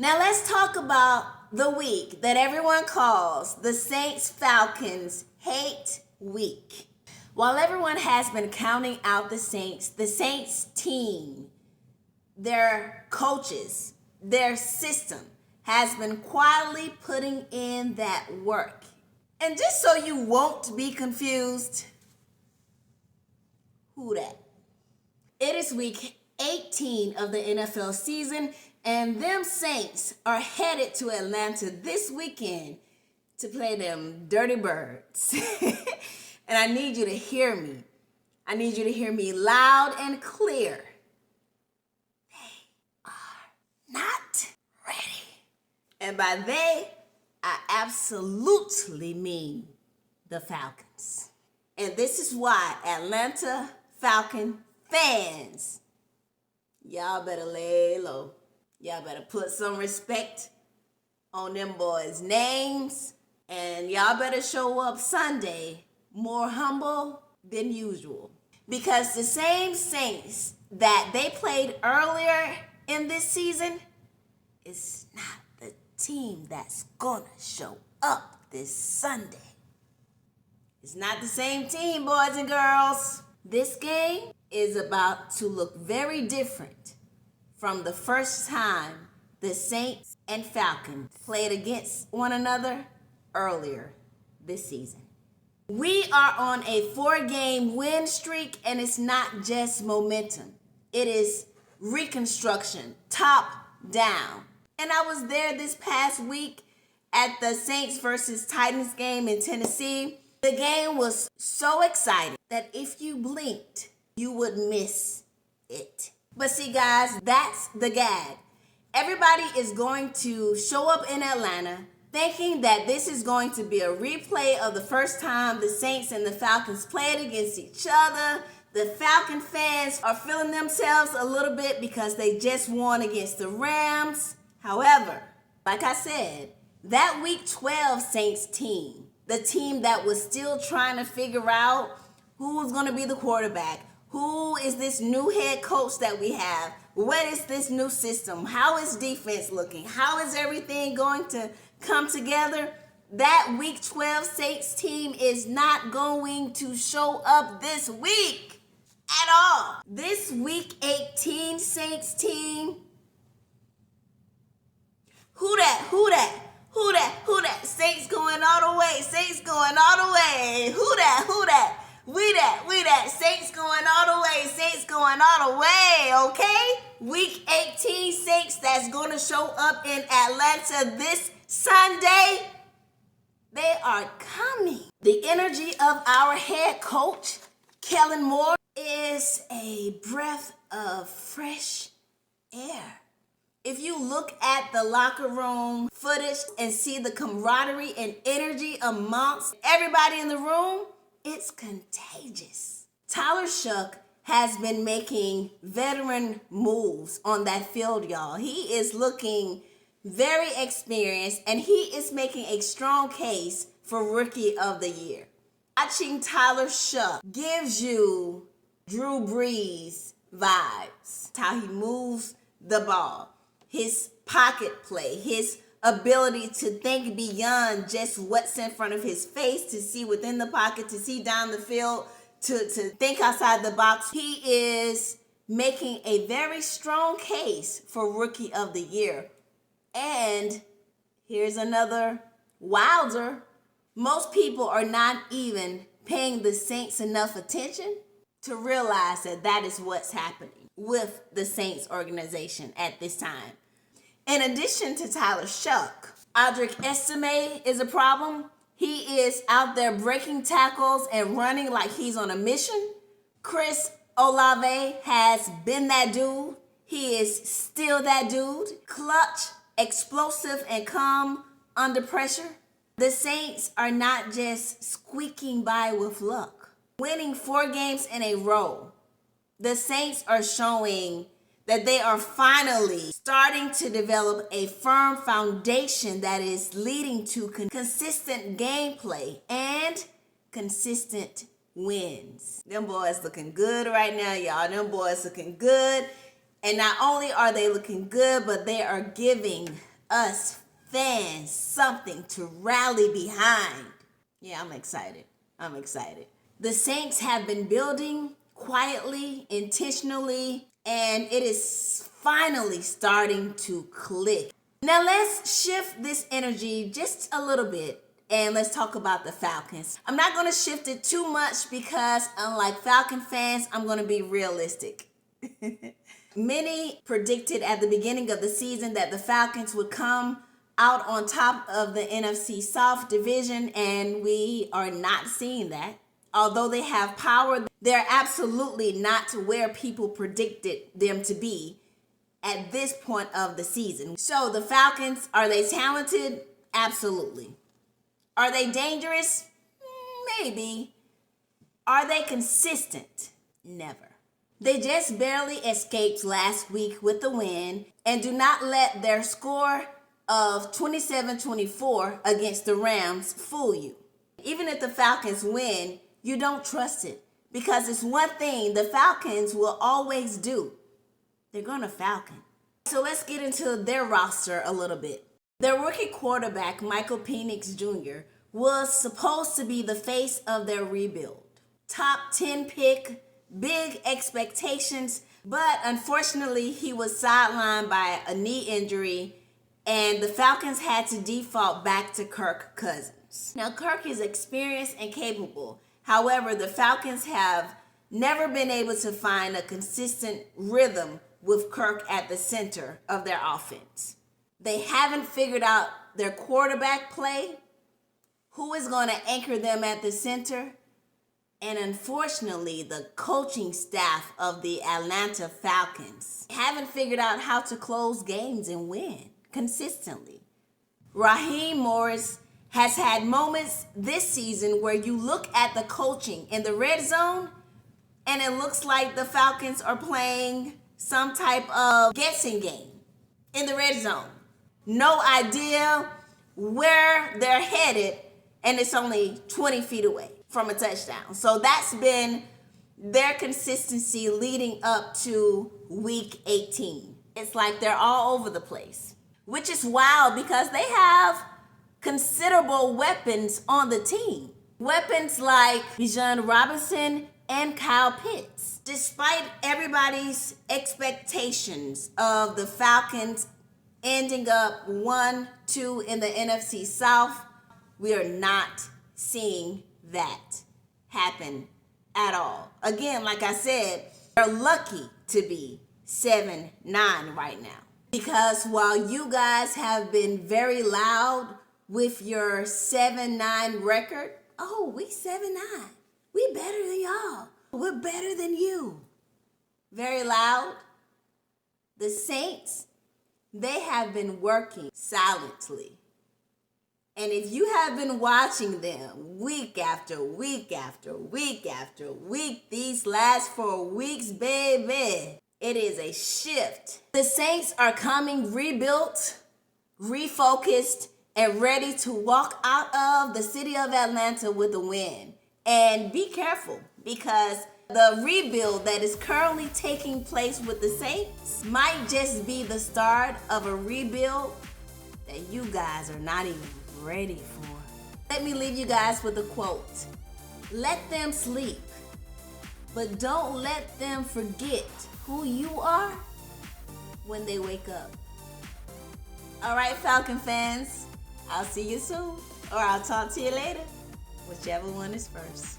Now let's talk about the week that everyone calls the Saints-Falcons hate week. While everyone has been counting out the Saints team, their coaches, their system has been quietly putting in that work. And just so you won't be confused, who that? It is week 18 of the NFL season, and them Saints are headed to Atlanta this weekend to play them Dirty Birds. And I need you to hear me. I need you to hear me loud and clear. They are not ready. And by they, I absolutely mean the Falcons. And this is why Atlanta Falcon fans, y'all better lay low. Y'all better put some respect on them boys' names. And y'all better show up Sunday more humble than usual. Because the same Saints that they played earlier in this season is not the team that's gonna show up this Sunday. It's not the same team, boys and girls. This game is about to look very different from the first time the Saints and Falcons played against one another earlier this season. We are on a 4-game win streak, and it's not just momentum. It is reconstruction, top down. And I was there this past week at the Saints versus Titans game in Tennessee. The game was so exciting that if you blinked, you would miss it. But see, guys, that's the gag. Everybody is going to show up in Atlanta thinking that this is going to be a replay of the first time the Saints and the Falcons played against each other. The Falcon fans are feeling themselves a little bit because they just won against the Rams. However, like I said, that Week 12 Saints team, the team that was still trying to figure out who was going to be the quarterback, who is this new head coach that we have, what is this new system, how is defense looking, how is everything going to come together, that Week 12 Saints team is not going to show up this week at all. This Week 18 Saints team, who that? Saints going all the way, Saints going all the way. Who that? We that. Saints going all the way, Saints going all the way, okay? Week 18 Saints that's going to show up in Atlanta this Sunday, they are coming. The energy of our head coach, Kellen Moore, is a breath of fresh air. If you look at the locker room footage and see the camaraderie and energy amongst everybody in the room, it's contagious. Tyler Shough has been making veteran moves on that field, y'all. He is looking very experienced, and he is making a strong case for Rookie of the Year. Watching Tyler Shough gives you Drew Brees vibes. How he moves the ball, his pocket play, his ability to think beyond just what's in front of his face, to see within the pocket, to see down the field, to think outside the box. He is making a very strong case for Rookie of the Year. And here's another wilder. Most people are not even paying the Saints enough attention to realize that that is what's happening with the Saints organization at this time. In addition to Tyler Shough, Audric Estime is a problem. He is out there breaking tackles and running like he's on a mission. Chris Olave has been that dude. He is still that dude. Clutch, explosive, and calm under pressure. The Saints are not just squeaking by with luck. Winning 4 games in a row, the Saints are showing that they are finally starting to develop a firm foundation that is leading to consistent gameplay and consistent wins. Them boys looking good right now, y'all. Them boys looking good. And not only are they looking good, but they are giving us fans something to rally behind. Yeah, I'm excited. I'm excited. The Saints have been building quietly, intentionally, and it is finally starting to click. Now let's shift this energy just a little bit and let's talk about the Falcons. I'm not going to shift it too much because unlike Falcon fans, I'm going to be realistic. Many predicted at the beginning of the season that the Falcons would come out on top of the NFC South division, and we are not seeing that. Although they have power, they're absolutely not where people predicted them to be at this point of the season. So the Falcons, are they talented? Absolutely. Are they dangerous? Maybe. Are they consistent? Never. They just barely escaped last week with the win, and do not let their score of 27-24 against the Rams fool you. Even if the Falcons win, you don't trust it, because it's one thing the Falcons will always do. They're going to Falcon. So let's get into their roster a little bit. Their rookie quarterback, Michael Penix Jr., was supposed to be the face of their rebuild. Top 10 pick, big expectations, but unfortunately he was sidelined by a knee injury, and the Falcons had to default back to Kirk Cousins. Now, Kirk is experienced and capable. However, the Falcons have never been able to find a consistent rhythm with Kirk at the center of their offense. They haven't figured out their quarterback play, who is going to anchor them at the center, and unfortunately, the coaching staff of the Atlanta Falcons haven't figured out how to close games and win consistently. Raheem Morris has had moments this season where you look at the coaching in the red zone and it looks like the Falcons are playing some type of guessing game in the red zone. No idea where they're headed, and it's only 20 feet away from a touchdown. So that's been their consistency leading up to week 18. It's like they're all over the place, which is wild because they have considerable weapons on the team. Weapons like Bijan Robinson and Kyle Pitts. Despite everybody's expectations of the Falcons ending up 1-2 in the NFC South, we are not seeing that happen at all. Again, like I said, they're lucky to be 7-9 right now. Because while you guys have been very loud with your 7-9 record, oh, we 7-9. We better than y'all. We're better than you. Very loud. The Saints, they have been working silently. And if you have been watching them week after week after week after week, these last 4 weeks, baby, it is a shift. The Saints are coming rebuilt, refocused, and ready to walk out of the city of Atlanta with a win. And be careful, because the rebuild that is currently taking place with the Saints might just be the start of a rebuild that you guys are not even ready for. Let me leave you guys with a quote. Let them sleep, but don't let them forget who you are when they wake up. All right, Falcon fans, I'll see you soon, or I'll talk to you later, whichever one is first.